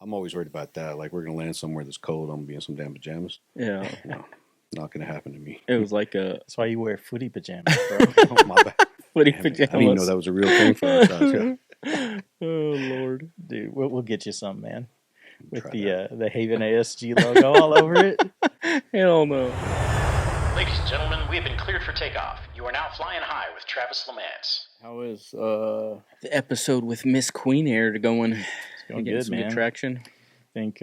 I'm always worried about that. Like, we're going to land somewhere that's cold. I'm going to be in some damn pajamas. Yeah. No, not going to happen to me. It was like a That's why you wear footy pajamas, bro. Oh, my bad. footy Damn it. pajamas. I didn't even know that was a real thing for our size. Yeah. Oh, Lord. Dude, we'll get you some, man. With Try the Haven ASG logo all over it. Hell no. Ladies and gentlemen, we have been cleared for takeoff. You are now flying high with Travis Lamance. How is the episode with Miss Queen Air going? It's going Getting good, some man. good traction. I think,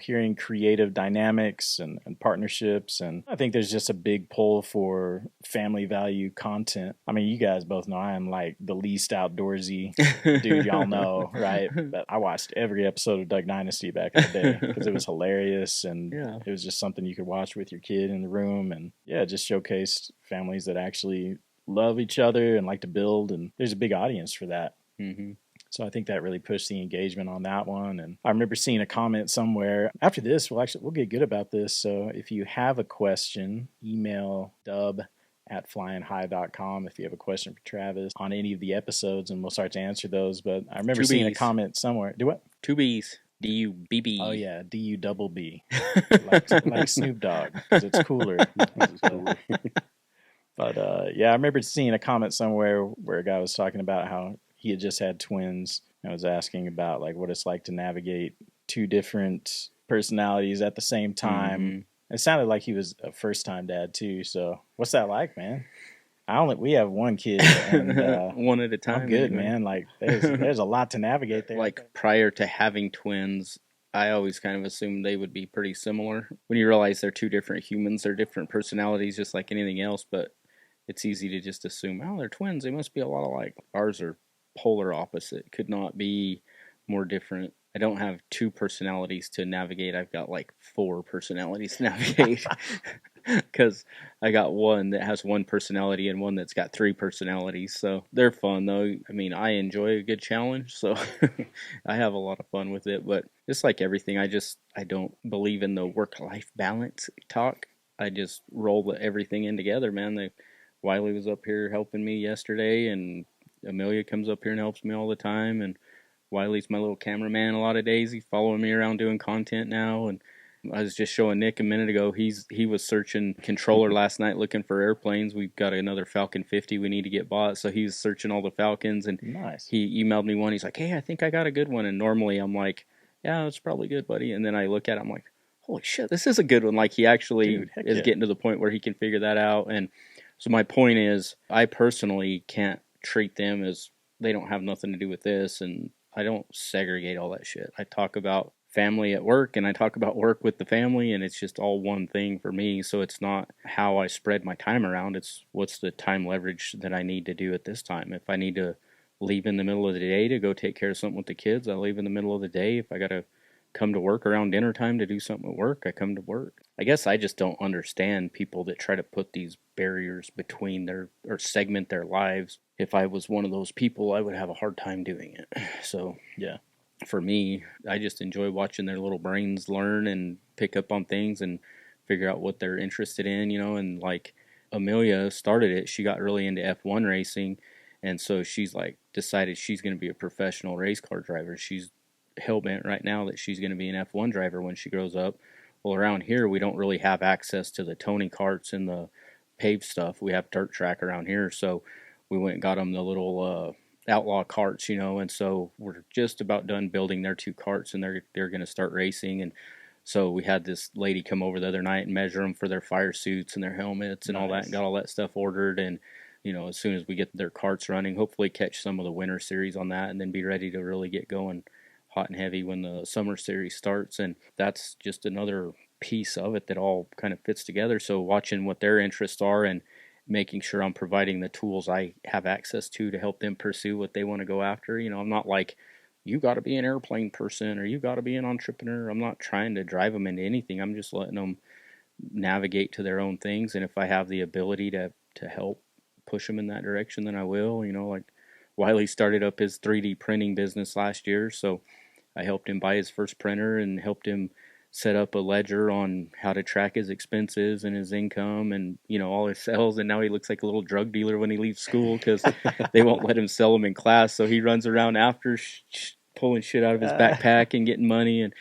hearing creative dynamics and partnerships, and I think there's just a big pull for family value content. I mean, you guys both know I am like the least outdoorsy dude, y'all know, right? But I watched every episode of Duck Dynasty back in the day because it was hilarious, and it was just something you could watch with your kid in the room, and it just showcased families that actually love each other and like to build, and there's a big audience for that. Mm-hmm. So I think that really pushed the engagement on that one. And I remember seeing a comment somewhere. After this, we'll get good about this. So if you have a question, email Dubb@flyinghigh.com if you have a question for Travis on any of the episodes, and we'll start to answer those. But I remember seeing a comment somewhere. Do what? 2 B's. D-U-B-B. Oh, yeah. D-U-double-B. like Snoop Dogg, because it's cooler. But, I remember seeing a comment somewhere where a guy was talking about how he had just had twins. I was asking about like what it's like to navigate two different personalities at the same time. Mm-hmm. It sounded like he was a first-time dad too. So what's that like, man? We have one kid, and one at a time. I'm good, man. Like there's a lot to navigate there. Like prior to having twins, I always kind of assumed they would be pretty similar. When you realize they're two different humans, they're different personalities, just like anything else. But it's easy to just assume, oh, they're twins. They must be a lot alike. Ours are polar opposite. Could not be more different. I don't have two personalities to navigate. I've got like 4 personalities to navigate because I got one that has 1 personality and one that's got 3 personalities. So they're fun though. I mean, I enjoy a good challenge, so I have a lot of fun with it. But just like everything, I don't believe in the work-life balance talk. I just roll everything in together, man. Wiley was up here helping me yesterday, and Amelia comes up here and helps me all the time, and Wiley's my little cameraman a lot of days. He's following me around doing content now, and I was just showing Nick a minute ago, he was searching controller last night looking for airplanes. We've got another Falcon 50 we need to get bought, so he's searching all the Falcons, and nice. He emailed me one. He's like, hey, I think I got a good one, and normally I'm like, yeah, it's probably good, buddy, and then I look at it, I'm like, holy shit, this is a good one. Like, he actually is getting to the point where he can figure that out. And so my point is, I personally can't treat them as they don't have nothing to do with this, and I don't segregate all that shit. I talk about family at work, and I talk about work with the family, and it's just all one thing for me. So it's not how I spread my time around. It's what's the time leverage that I need to do at this time. If I need to leave in the middle of the day to go take care of something with the kids, I leave in the middle of the day. If I got to come to work around dinner time to do something at work, I come to work. I guess I just don't understand people that try to put these barriers between or segment their lives. If I was one of those people, I would have a hard time doing it. So, yeah, for me, I just enjoy watching their little brains learn and pick up on things and figure out what they're interested in, and like Amelia started it. She got really into F1 racing, and so she's like decided she's going to be a professional race car driver. She's hell-bent right now that she's going to be an F1 driver when she grows up. Well, around here, we don't really have access to the Tony karts and the paved stuff. We have dirt track around here, so we went and got them the little outlaw karts, and so we're just about done building their 2 karts, and they're going to start racing. And so we had this lady come over the other night and measure them for their fire suits and their helmets and all that, and got all that stuff ordered. And as soon as we get their karts running, hopefully catch some of the winter series on that, and then be ready to really get going hot and heavy when the summer series starts. And that's just another piece of it that all kind of fits together. So watching what their interests are and making sure I'm providing the tools I have access to help them pursue what they want to go after. I'm not like, you got to be an airplane person or you got to be an entrepreneur. I'm not trying to drive them into anything. I'm just letting them navigate to their own things. And if I have the ability to help push them in that direction, then I will. Like Wiley started up his 3D printing business last year, so I helped him buy his first printer and helped him set up a ledger on how to track his expenses and his income and, all his sales. And now he looks like a little drug dealer when he leaves school because they won't let him sell them in class. So he runs around after pulling shit out of his backpack and getting money, and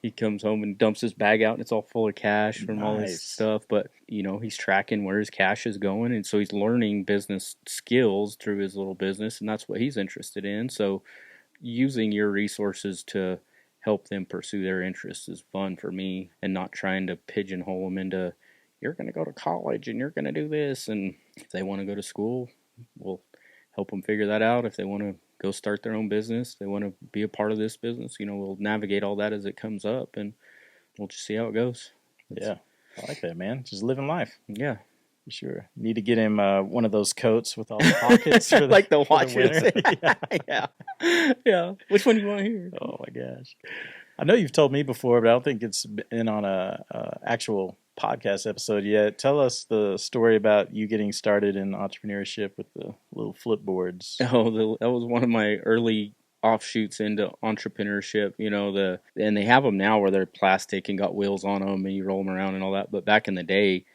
he comes home and dumps his bag out, and it's all full of cash from all his stuff. But, you know, he's tracking where his cash is going, and so he's learning business skills through his little business, and that's what he's interested in. So using your resources to help them pursue their interests is fun for me, and not trying to pigeonhole them into, you're going to go to college and you're going to do this. And if they want to go to school, we'll help them figure that out. If they want to go start their own business, they want to be a part of this business, you know, we'll navigate all that as it comes up, and we'll just see how it goes. Yeah, I like that, man. Just living life. Yeah. For sure. Need to get him one of those coats with all the pockets for the, like the for watches. yeah. Yeah. Which one do you want to hear? Oh my gosh. I know you've told me before, but I don't think it's been on a actual podcast episode yet. Tell us the story about you getting started in entrepreneurship with the little flipboards. Oh, that was one of my early offshoots into entrepreneurship. You know, and they have them now where they're plastic and got wheels on them and you roll them around and all that. But back in the day,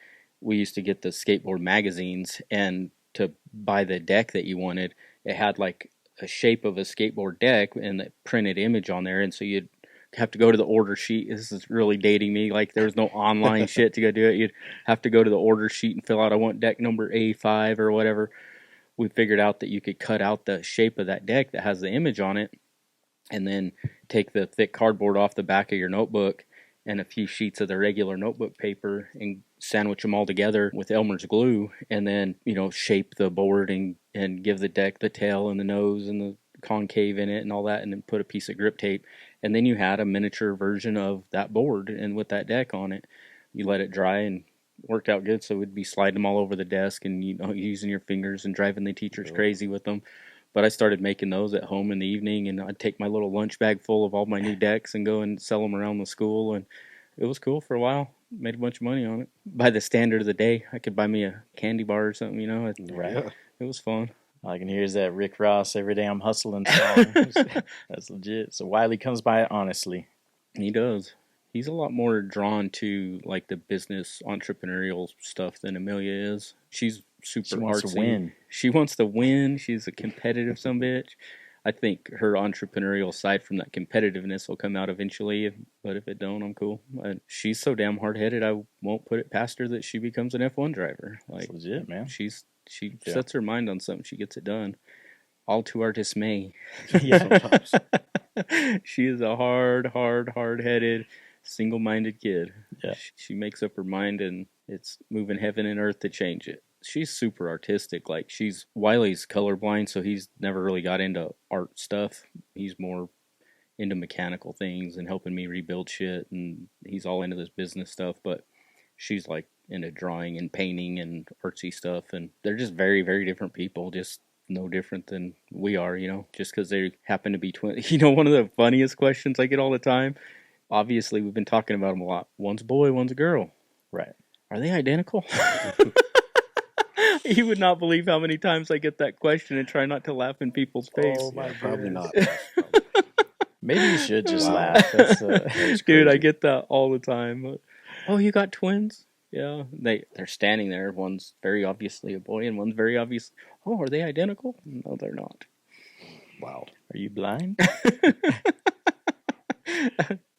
we used to get the skateboard magazines, and to buy the deck that you wanted, it had like a shape of a skateboard deck and the printed image on there. And so you'd have to go to the order sheet. This is really dating me. Like, there was no online shit to go do it. You'd have to go to the order sheet and fill out, I want deck number A5 or whatever. We figured out that you could cut out the shape of that deck that has the image on it, and then take the thick cardboard off the back of your notebook and a few sheets of the regular notebook paper and sandwich them all together with Elmer's glue, and then, you know, shape the board and give the deck the tail and the nose and the concave in it and all that, and then put a piece of grip tape. And then you had a miniature version of that board and with that deck on it. You let it dry, and worked out good. So we'd be sliding them all over the desk and, you know, using your fingers and driving the teachers crazy with them. But I started making those at home in the evening, and I'd take my little lunch bag full of all my new decks and go and sell them around the school. And it was cool for a while. Made a bunch of money on it. By the standard of the day, I could buy me a candy bar or something, you know. Right. It was fun. All I can hear is that Rick Ross, "Every Day I'm Hustling" song. That's legit. So Wiley comes by it honestly. He does. He's a lot more drawn to like the business entrepreneurial stuff than Amelia is. She's super She wants artsy. to win. She wants to win. She's a competitive sumbitch. I think her entrepreneurial side from that competitiveness will come out eventually, but if it don't, I'm cool. She's so damn hard-headed, I won't put it past her that she becomes an F1 driver. Like, that's legit, man. She sets her mind on something, she gets it done. All to our dismay. Yeah. Sometimes. She is a hard-headed, single-minded kid. Yeah. She makes up her mind, and it's moving heaven and earth to change it. She's super artistic. Like, Wiley's colorblind, so he's never really got into art stuff. He's more into mechanical things and helping me rebuild shit, and he's all into this business stuff. But she's like into drawing and painting and artsy stuff, and they're just very, very different people. Just no different than we are, you know, just because they happen to be twins. You know, one of the funniest questions I get all the time, obviously we've been talking about them a lot. One's a boy, one's a girl. Right. Are they identical? You would not believe how many times I get that question and try not to laugh in people's face. Oh my Probably not. Maybe you should just Wow. laugh. That's Dude, I get that all the time. Oh, you got twins? Yeah. They're standing there. One's very obviously a boy and one's very obvious. Oh, are they identical? No, they're not. Wow. Are you blind?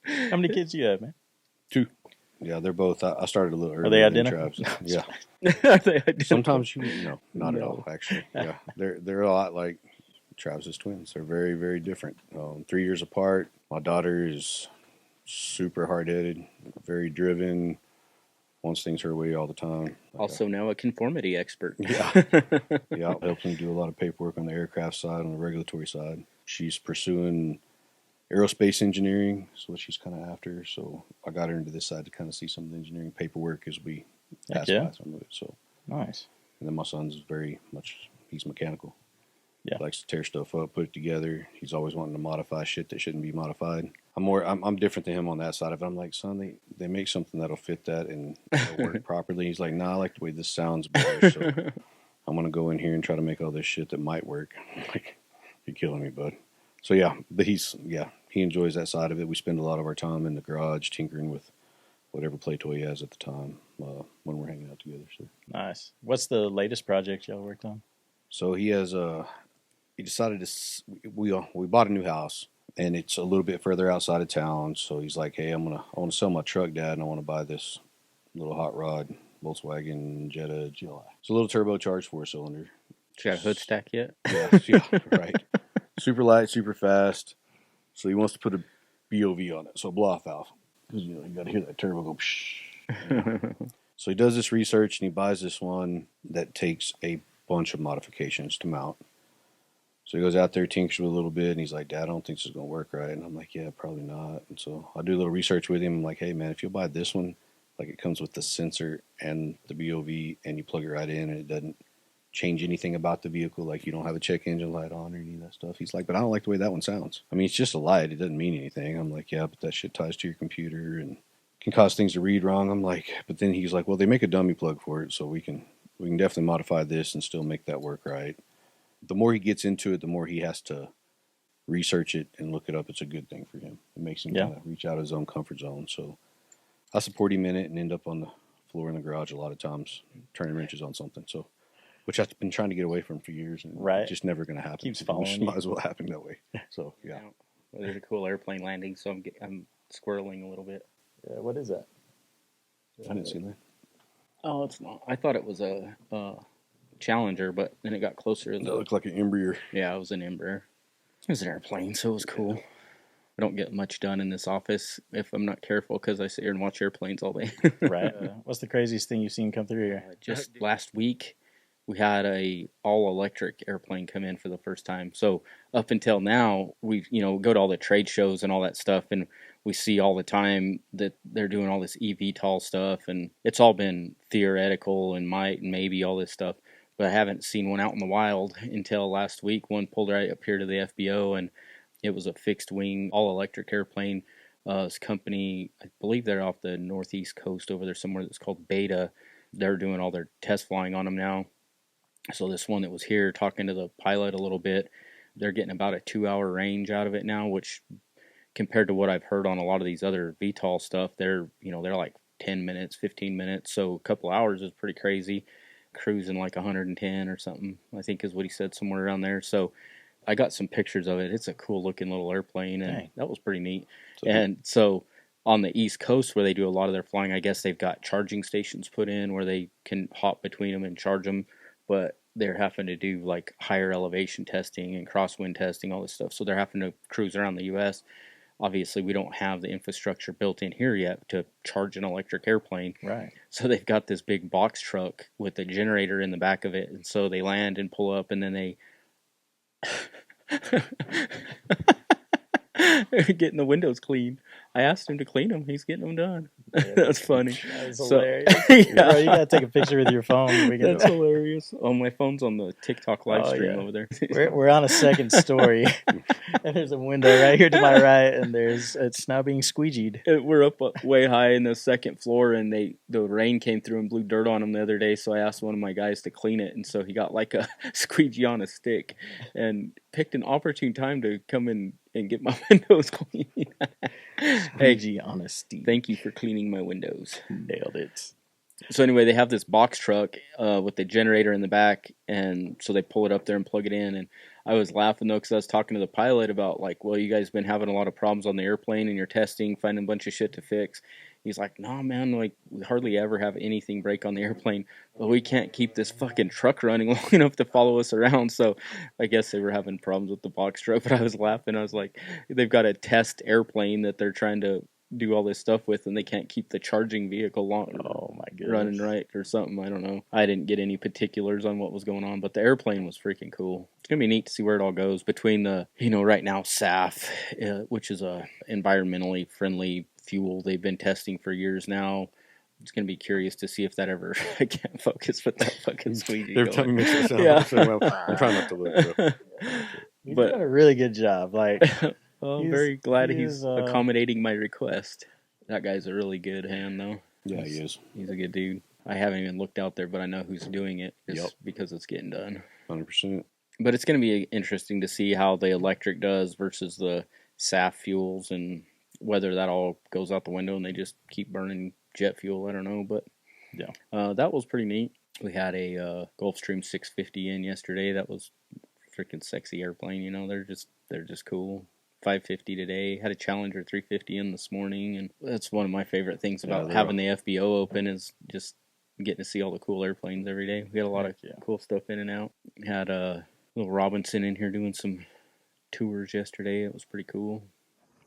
How many kids do you have, man? 2. Yeah, they're both. I started a little early. Are they than identical? Travis. Yeah. Are they identical? Sometimes not at all. Actually, yeah, they're a lot like Travis's twins. They're very, very different. 3 years apart. My daughter is super hard-headed, very driven, wants things her way all the time. Also now a conformity expert. Yeah, yeah, helps me do a lot of paperwork on the aircraft side, on the regulatory side. She's pursuing aerospace engineering is what she's kind of after. So I got her into this side to kind of see some of the engineering paperwork as we pass by some of it. So nice. And then my son's very much, he's mechanical. Yeah. Likes to tear stuff up, put it together. He's always wanting to modify shit that shouldn't be modified. I'm different than him on that side of it. I'm like, son, they make something that'll fit that and it'll work properly. He's like, nah, I like the way this sounds better. So I'm going to go in here and try to make all this shit that might work. I'm like, you're killing me, bud. So yeah, but he enjoys that side of it. We spend a lot of our time in the garage tinkering with whatever play toy he has at the time when we're hanging out together. So nice. What's the latest project y'all worked on? he has he decided we bought a new house and it's a little bit further outside of town. So he's like, "Hey, I want to sell my truck, Dad, and I want to buy this little hot rod Volkswagen Jetta GLI. It's a little turbocharged 4-cylinder. You got a hood stack yet? Yeah, right. Super light, super fast. So he wants to put a BOV on it, so a blow-off valve. Because you got to hear that turbo go. Psh. So he does this research and he buys this one that takes a bunch of modifications to mount. So he goes out there, tinkers with a little bit, and he's like, "Dad, I don't think this is going to work right." And I'm like, "Yeah, probably not." And so I do a little research with him. I'm like, "Hey, man, if you'll buy this one, like it comes with the sensor and the BOV, and you plug it right in, and it doesn't change anything about the vehicle. Like you don't have a check engine light on or any of that stuff." He's like, "But I don't like the way that one sounds. I mean, it's just a light. It doesn't mean anything." I'm like, "Yeah, but that shit ties to your computer and can cause things to read wrong." I'm like, but then he's like, "Well, they make a dummy plug for it, so we can definitely modify this and still make that work right." The more he gets into it, the more he has to research it and look it up. It's a good thing for him. It makes him kind of reach out of his own comfort zone. So I support him in it and end up on the floor in the garage a lot of times, turning wrenches on something. So, which I've been trying to get away from for years, and it's just never going to happen. Keeps following. Might as well happen that way. So yeah. Well, there's a cool airplane landing, so I'm squirreling a little bit. Yeah, what is that? I didn't see that. Oh, it's not. I thought it was a Challenger, but then it got closer. That looked like an Embraer. Yeah, it was an Embraer. It was an airplane, so it was cool. I don't get much done in this office if I'm not careful because I sit here and watch airplanes all day. Right. What's the craziest thing you've seen come through here? Just last week, we had a all-electric airplane come in for the first time. So up until now, we go to all the trade shows and all that stuff, and we see all the time that they're doing all this eVTOL stuff, and it's all been theoretical and might and maybe all this stuff. But I haven't seen one out in the wild until last week. One pulled right up here to the FBO, and it was a fixed-wing, all-electric airplane. This company, I believe they're off the northeast coast over there somewhere that's called Beta. They're doing all their test flying on them now. So this one that was here, talking to the pilot a little bit, they're getting about a 2-hour range out of it now, which compared to what I've heard on a lot of these other VTOL stuff, they're like 10 minutes, 15 minutes. So a couple hours is pretty crazy. Cruising like 110 or something, I think is what he said, somewhere around there. So I got some pictures of it. It's a cool looking little airplane, and that was pretty neat. And so on the East Coast where they do a lot of their flying, I guess they've got charging stations put in where they can hop between them and charge them, but they're having to do like higher elevation testing and crosswind testing, all this stuff. So they're having to cruise around the U.S. Obviously, we don't have the infrastructure built in here yet to charge an electric airplane. Right. So they've got this big box truck with a generator in the back of it. And so they land and pull up, and then they getting the windows clean. I asked him to clean them. He's getting them done. Yeah, that's funny. That's hilarious. Yeah. Bro, you gotta take a picture with your phone. That's hilarious. Oh, my phone's on the TikTok live stream over there. We're on a second story, and there's a window right here to my right, and it's now being squeegeed. We're up way high in the second floor, and the rain came through and blew dirt on them the other day. So I asked one of my guys to clean it, and so he got like a squeegee on a stick, and picked an opportune time to come in and get my windows clean. Squeegee on a stick. Thank you for cleaning my windows. Nailed it. So anyway, they have this box truck with the generator in the back, and so they pull it up there and plug it in. And I was laughing, though, because I was talking to the pilot about, like, well, you guys been having a lot of problems on the airplane, and you're testing, finding a bunch of shit to fix. He's like, no, man, like, we hardly ever have anything break on the airplane, but we can't keep this fucking truck running long enough to follow us around. So I guess they were having problems with the box truck, but I was laughing. I was like, they've got a test airplane that they're trying to do all this stuff with, and they can't keep the charging vehicle running right or something. I don't know. I didn't get any particulars on what was going on, but the airplane was freaking cool. It's gonna be neat to see where it all goes between the, right now, SAF, which is a environmentally friendly fuel they've been testing for years now. It's gonna be curious to see if that ever. I can't focus with that fucking squeegee. Every time you make it sound, I'm trying not to look. You've done a really good job. Like. Well, I'm very glad he's accommodating my request. That guy's a really good hand, though. Yeah, he is. He's a good dude. I haven't even looked out there, but I know who's doing it because it's getting done. 100%. But it's going to be interesting to see how the electric does versus the SAF fuels, and whether that all goes out the window and they just keep burning jet fuel. I don't know, but that was pretty neat. We had a Gulfstream 650 in yesterday. That was freaking sexy airplane. They're just cool. 550 today. Had a Challenger 350 in this morning, and that's one of my favorite things about Yeah, having the FBO open is just getting to see all the cool airplanes every day. We got a lot of cool stuff in and out. Had a little Robinson in here doing some tours yesterday. It was pretty cool.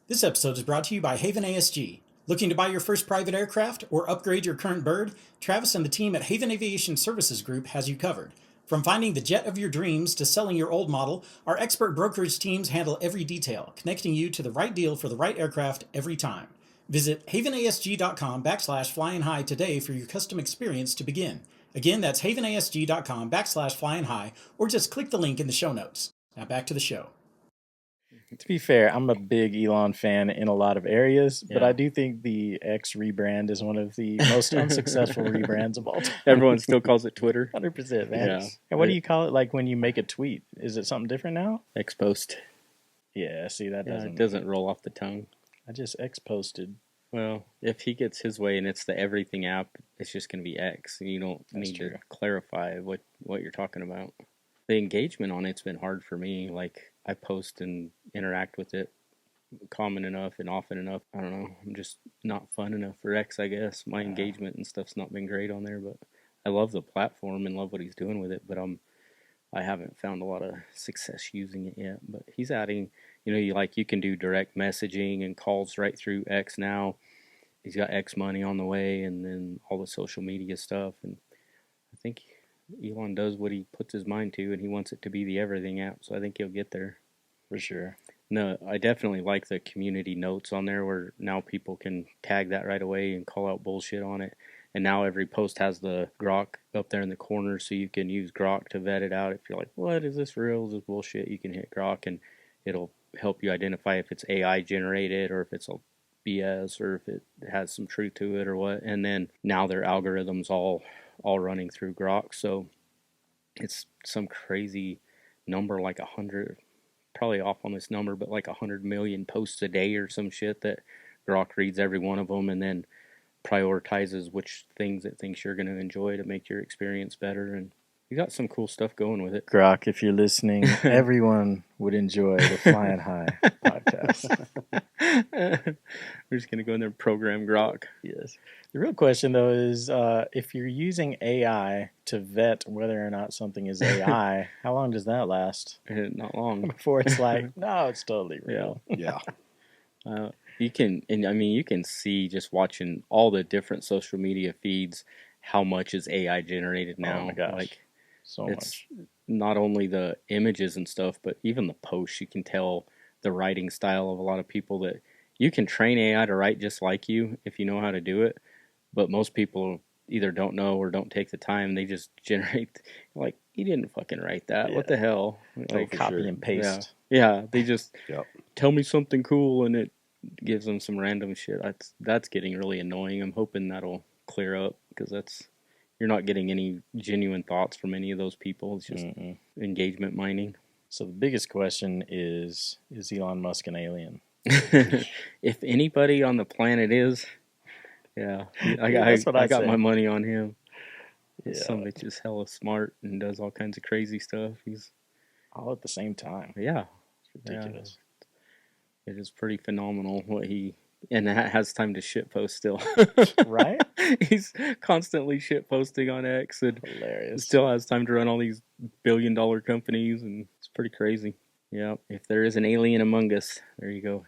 This episode is brought to you by Haven ASG. Looking to buy your first private aircraft or upgrade your current bird? Travis and the team at Haven Aviation Services Group has you covered. From finding the jet of your dreams to selling your old model, our expert brokerage teams handle every detail, connecting you to the right deal for the right aircraft every time. Visit havenasg.com/flyinghigh today for your custom experience to begin. Again, that's havenasg.com/flyinghigh, or just click the link in the show notes. Now back to the show. To be fair, I'm a big Elon fan in a lot of areas, but Yeah. I do think the X rebrand is one of the most unsuccessful rebrands of all time. Everyone still calls it Twitter. 100%, man. Yeah. And what do you call it, like, when you make a tweet? Is it something different now? X-post. Yeah, see, that It doesn't roll off the tongue. I just X-posted. Well, if he gets his way and it's the everything app, it's just going to be X. You don't need to clarify what you're talking about. The engagement on it's been hard for me. Like, I post and interact with it common enough and often enough. I don't know. I'm just not fun enough for X, I guess. My engagement and stuff's not been great on there, but I love the platform and love what he's doing with it, but I haven't found a lot of success using it yet. But he's adding, you can do direct messaging and calls right through X now. He's got X money on the way, and then all the social media stuff. And I think Elon does what he puts his mind to, and he wants it to be the everything app. So I think he'll get there for sure. No, I definitely like the community notes on there where now people can tag that right away and call out bullshit on it. And now every post has the Grok up there in the corner, so you can use Grok to vet it out. If you're like, what, is this real? Is this bullshit? You can hit Grok, and it'll help you identify if it's AI generated or if it's a BS or if it has some truth to it or what. And then now their algorithms all running through Grok, so it's some crazy number, like 100, probably off on this number, but like 100 million posts a day or some shit that Grok reads every one of them and then prioritizes which things it thinks you're going to enjoy to make your experience better. And you got some cool stuff going with it. Grok, if you're listening, everyone would enjoy the Flying High podcast. We're just going to go in there and program Grok. Yes. The real question, though, is if you're using AI to vet whether or not something is AI, how long does that last? Not long. Before it's like, no, it's totally real. Yeah. You can see just watching all the different social media feeds how much is AI generated now. Oh my gosh. Like, so it's much. Not only the images and stuff, but even the posts. You can tell the writing style of a lot of people that you can train AI to write just like you if you know how to do it. But most people either don't know or don't take the time. They just generate, like, you didn't fucking write that. Yeah. What the hell? Like copy and paste. Yeah, they just tell me something cool and it gives them some random shit. That's getting really annoying. I'm hoping that'll clear up because you're not getting any genuine thoughts from any of those people. It's just engagement mining. So the biggest question is Elon Musk an alien? If anybody on the planet is, I got my money on him. Yeah. Some bitch is hella smart and does all kinds of crazy stuff. He's all at the same time. Yeah. It's ridiculous. It is pretty phenomenal what and has time to shitpost still. Right? He's constantly shitposting on X and hilarious. Still has time to run all these billion-dollar companies, and it's pretty crazy. Yeah, if there is an alien among us, there you go.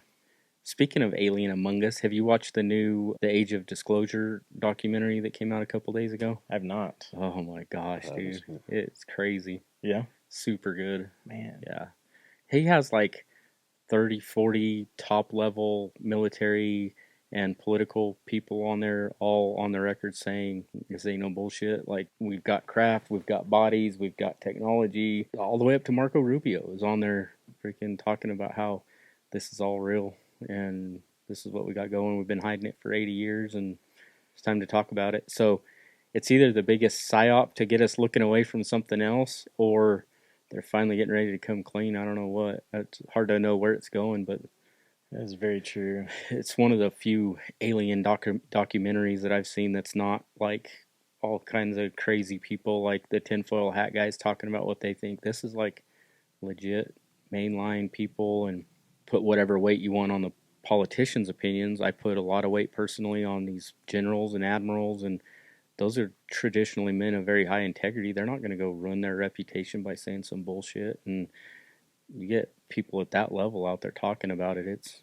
Speaking of alien among us, have you watched the Age of Disclosure documentary that came out a couple days ago? I've not. Oh my gosh, dude. It's crazy. Yeah? Super good. Man. Yeah. He has like 30, 40 top-level military and political people on there, all on the record saying this ain't no bullshit. Like, we've got craft, we've got bodies, we've got technology. All the way up to Marco Rubio is on there freaking talking about how this is all real and this is what we got going. We've been hiding it for 80 years and it's time to talk about it. So it's either the biggest psyop to get us looking away from something else, or they're finally getting ready to come clean. I don't know what. It's hard to know where it's going, but that's very true. It's one of the few alien documentaries that I've seen that's not like all kinds of crazy people like the tinfoil hat guys talking about what they think. This is like legit mainline people, and put whatever weight you want on the politicians' opinions. I put a lot of weight personally on these generals and admirals, and those are traditionally men of very high integrity. They're not going to go ruin their reputation by saying some bullshit. And you get people at that level out there talking about it. It's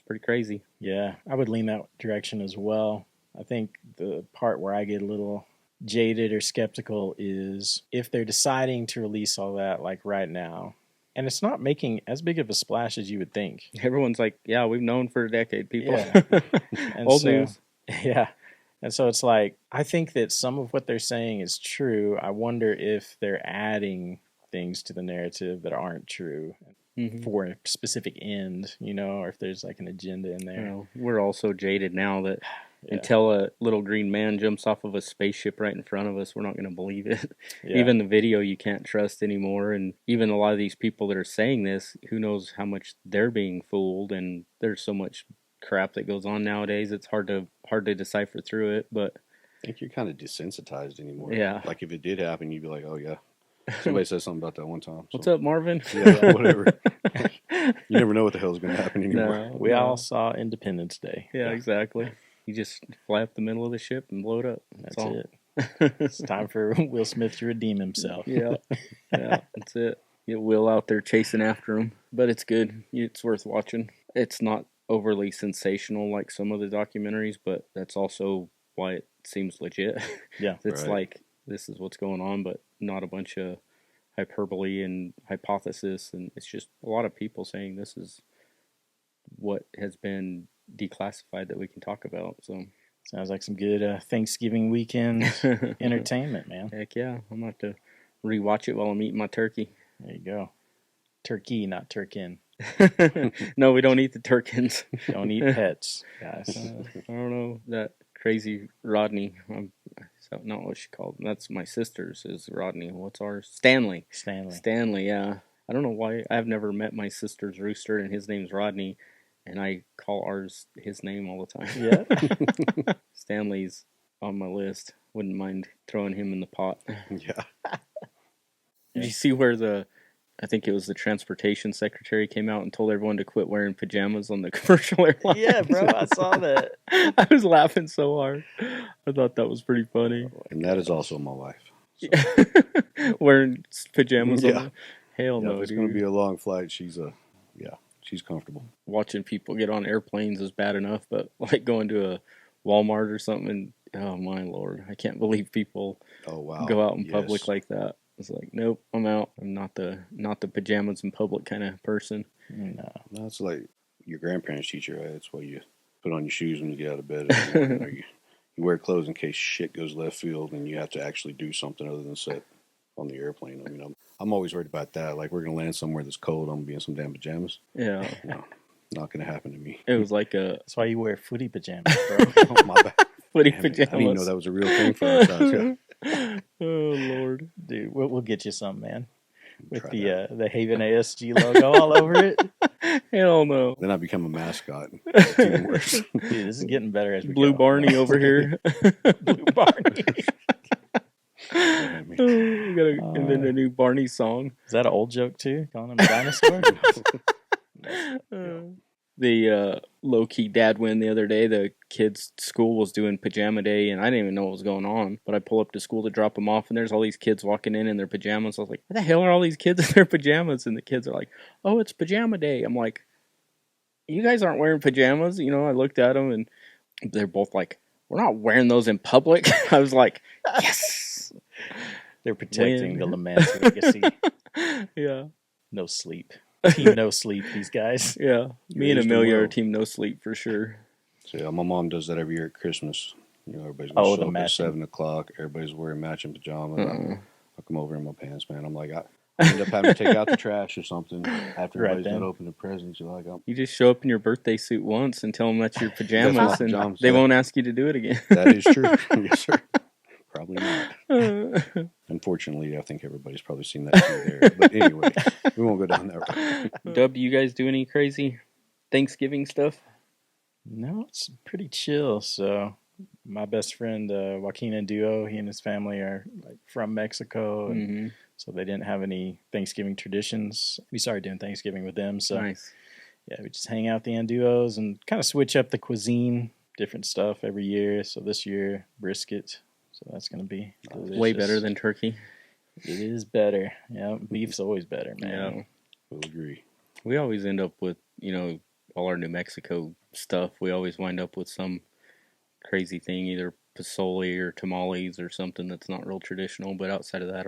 pretty crazy. Yeah, I would lean that direction as well. I think the part where I get a little jaded or skeptical is if they're deciding to release all that like right now, and it's not making as big of a splash as you would think. Everyone's like, yeah, we've known for a decade, people. Yeah. Old news. Yeah. And so it's like, I think that some of what they're saying is true. I wonder if they're adding things to the narrative that aren't true for a specific end, or if there's like an agenda in there. Well, we're all so jaded now that until a little green man jumps off of a spaceship right in front of us, we're not going to believe it. Yeah. Even the video you can't trust anymore. And even a lot of these people that are saying this, who knows how much they're being fooled. And there's so much crap that goes on nowadays. It's hard to decipher through it. But I think you're kind of desensitized anymore. Yeah. Like if it did happen, you'd be like, oh yeah. Somebody said something about that one time. So. What's up, Marvin? Yeah, whatever. You never know what the hell's going to happen anymore. No, we all saw Independence Day. Yeah, exactly. You just fly up the middle of the ship and blow it up. That's it. It's time for Will Smith to redeem himself. Yeah, that's it. Get Will out there chasing after him. But it's good. It's worth watching. It's not overly sensational like some of the documentaries, but that's also why it seems legit. Yeah. It's like, this is what's going on, but not a bunch of hyperbole and hypothesis. And it's just a lot of people saying this is what has been declassified that we can talk about. So sounds like some good Thanksgiving weekend entertainment, man. Heck yeah. I'm going to have to rewatch it while I'm eating my turkey. There you go. Turkey, not turkin. No, we don't eat the turkins. Don't eat pets, guys. I don't know. That crazy Rodney. Is that not what she called him? That's my sister's is Rodney. What's ours? Stanley, yeah. I don't know why. I've never met my sister's rooster, and his name's Rodney, and I call ours his name all the time. Yeah. Stanley's on my list. Wouldn't mind throwing him in the pot. Yeah. Did you see where I think it was the transportation secretary came out and told everyone to quit wearing pajamas on the commercial airline? Yeah, bro, I saw that. I was laughing so hard. I thought that was pretty funny. And that is also my wife. So. Wearing pajamas on the... Hell no, dude. It's going to be a long flight. She's comfortable. Watching people get on airplanes is bad enough, but like going to a Walmart or something, and oh my Lord, I can't believe people go out in public like that. It's like, nope, I'm out. I'm not the pajamas in public kind of person. No, it's like your grandparents teach you, right? It's why you put on your shoes when you get out of bed. In the morning, or you wear clothes in case shit goes left field and you have to actually do something other than sit on the airplane. I mean, I'm always worried about that. Like, we're gonna land somewhere that's cold. I'm gonna be in some damn pajamas. Yeah, no, not gonna happen to me. It was like that's why you wear footy pajamas, bro. Oh, my bad. Footy pajamas. I didn't even know that was a real thing for our size. Oh Lord, dude, we'll get you some, man. With the Haven ASG logo all over it. Hell no. Then I become a mascot. It's even worse. Dude, this is getting better as we Blue go. Barney over here. Blue Barney. We gotta invent a new Barney song. Is that an old joke too? Calling him a dinosaur? The low-key dad win the other day. The kids' school was doing pajama day, and I didn't even know what was going on. But I pull up to school to drop them off, and there's all these kids walking in their pajamas. I was like, what the hell are all these kids in their pajamas? And the kids are like, oh, it's pajama day. I'm like, you guys aren't wearing pajamas? You know, I looked at them, and they're both like, we're not wearing those in public. I was like, yes! They're protecting the Lamance legacy. Yeah. No sleep. Team no sleep, these guys. Yeah. Me and Amelia are team no sleep for sure. So yeah, my mom does that every year at Christmas. You know, everybody's going to show up at 7 o'clock. Everybody's wearing matching pajamas. I come over in my pants, man. I'm like, I end up having to take out the trash or something after everybody's done opening the presents. You're like, you just show up in your birthday suit once and tell them that's your pajamas, and they won't ask you to do it again. That is true. Yes, sir. Probably not. Unfortunately, I think everybody's probably seen that too there. But anyway, we won't go down that road. Dubb, you guys do any crazy Thanksgiving stuff? No, it's pretty chill. So my best friend, Joaquin and Duo, he and his family are like from Mexico. And so they didn't have any Thanksgiving traditions. We started doing Thanksgiving with them. So nice. Yeah, we just hang out the Anduos and kind of switch up the cuisine, different stuff every year. So this year, brisket. So that's going to be delicious. Way better than turkey. It is better. Yeah, beef's always better, man. Yeah. We'll agree. We always end up with, all our New Mexico stuff. We always wind up with some crazy thing, either pozole or tamales or something that's not real traditional. But outside of that,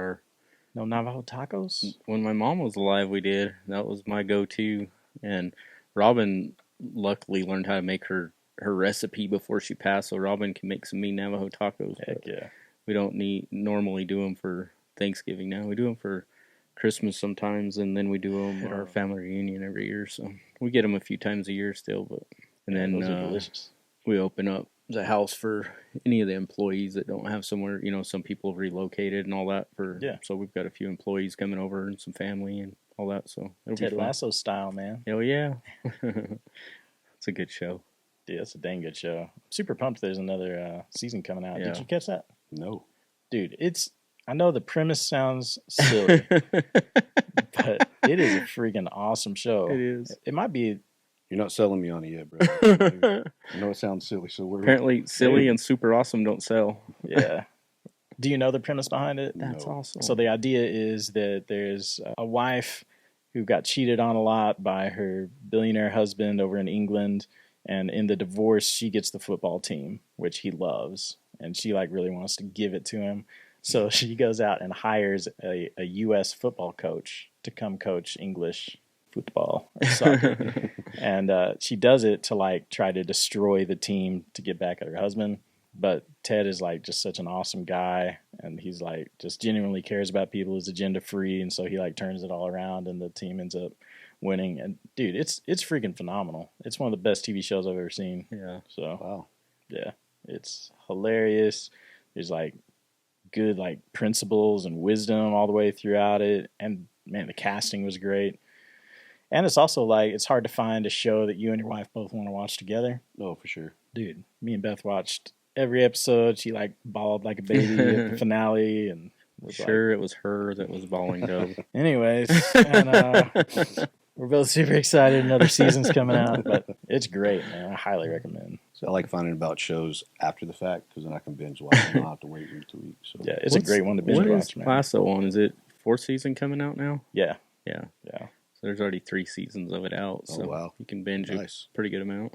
No Navajo tacos? when my mom was alive, we did. That was my go-to. And Robin luckily learned how to make her recipe before she passed, so Robin can make some mean Navajo tacos. Heck yeah. We don't normally do them for Thanksgiving now. We do them for Christmas sometimes, and then we do them at our family reunion every year. So we get them a few times a year still. And then those are delicious. We open up the house for any of the employees that don't have somewhere. Some people have relocated and all that. So we've got a few employees coming over and some family and all that. So it'll Ted be fun. Lasso style, man. Hell yeah. It's a good show. Dude, that's a dang good show. I'm super pumped there's another season coming out. Yeah. Did you catch that? No. Dude, I know the premise sounds silly, but it is a freaking awesome show. It is. It might be. You're not selling me on it yet, bro. I know it sounds silly, so we're Apparently, silly and super awesome don't sell. Yeah. Do you know the premise behind it? That's awesome. So the idea is that there's a wife who got cheated on a lot by her billionaire husband over in England. And in the divorce, she gets the football team, which he loves. And she really wants to give it to him. So she goes out and hires a U.S. football coach to come coach English football or soccer. And she does it to try to destroy the team to get back at her husband. But Ted is just such an awesome guy, and he's just genuinely cares about people, is agenda free, and so he turns it all around, and the team ends up winning. And dude, it's freaking phenomenal. It's one of the best TV shows I've ever seen. Yeah. So wow. Yeah, it's hilarious. There's good principles and wisdom all the way throughout it, and man, the casting was great. And it's also it's hard to find a show that you and your wife both want to watch together. No, for sure. Dude, me and Beth watched every episode. She bawled like a baby at the finale, and was it was her that was bawling Dubb. Anyways, and we're both super excited. Another season's coming out, but it's great, man. I highly recommend. So I like finding about shows after the fact because then I can binge watch. I don't have to wait week to week. So yeah, it's a great one to binge watch. What is man. Lasso on? Is it 4th season coming out now? Yeah. So there's already 3 seasons of it out. So wow. You can binge a pretty good amount.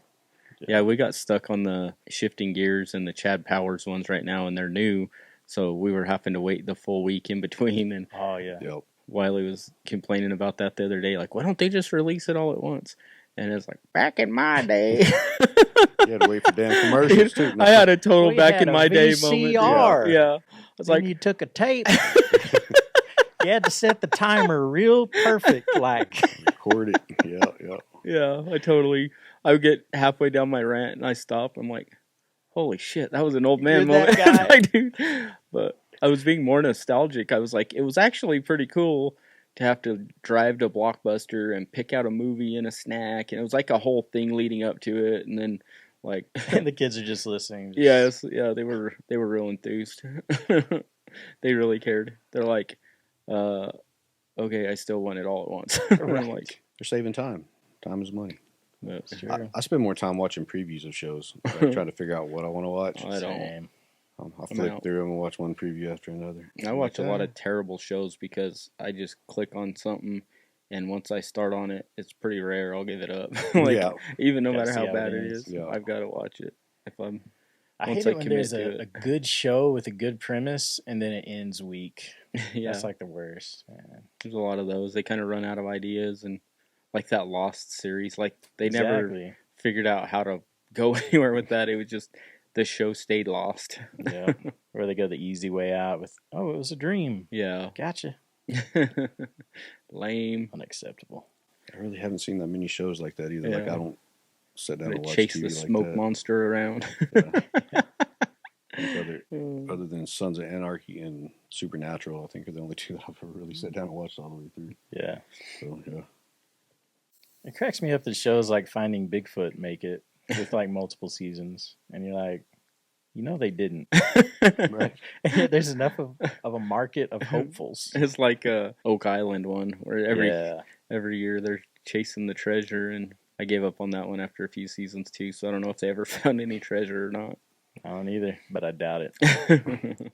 Yeah, we got stuck on the Shifting Gears and the Chad Powers ones right now, and they're new. So we were having to wait the full week in between. And oh yeah. Yep. Wiley was complaining about that the other day, why don't they just release it all at once? And it's back in my day. You had to wait for damn commercials too. I had a total back in my day moment. Yeah. I was you took a tape. You had to set the timer real perfect, record it. Yeah. Yeah, I would get halfway down my rant and I stop. I'm like, holy shit, that was an old man You're moment. that guy. Dude. But I was being more nostalgic. I was it was actually pretty cool to have to drive to Blockbuster and pick out a movie and a snack. And it was a whole thing leading up to it. And then and the kids are just listening. Yes, yeah, they were real enthused. They really cared. They're okay, I still want it all at once. Right. I'm they're saving time. Time is money. That's true. I spend more time watching previews of shows. Trying to figure out what I want to watch. I don't. I flip through them and watch one preview after another. I watch a lot of terrible shows because I just click on something, and once I start on it, it's pretty rare I'll give it up. Even no matter how bad it is, I've got to watch it. I hate it when there's a good show with a good premise and then it ends weak. Yeah. That's the worst, man. There's a lot of those. They kind of run out of ideas, and that Lost series, they never figured out how to go anywhere with that. It was just the show stayed lost. Yeah. Or they go the easy way out with, it was a dream. Yeah. Gotcha. Lame. Unacceptable. I really haven't seen that many shows like that either. Yeah. I don't sit down and watch chase TV the smoke monster around. Other than Sons of Anarchy and Supernatural, I think are the only two that I've ever really sat down and watched all the way through. Yeah. So, yeah. It cracks me up that shows like Finding Bigfoot make it with multiple seasons. And you're like, they didn't. Right. And yet there's enough of a market of hopefuls. It's like Oak Island one where every year they're chasing the treasure and I gave up on that one after a few seasons too, so I don't know if they ever found any treasure or not. I don't either, but I doubt it.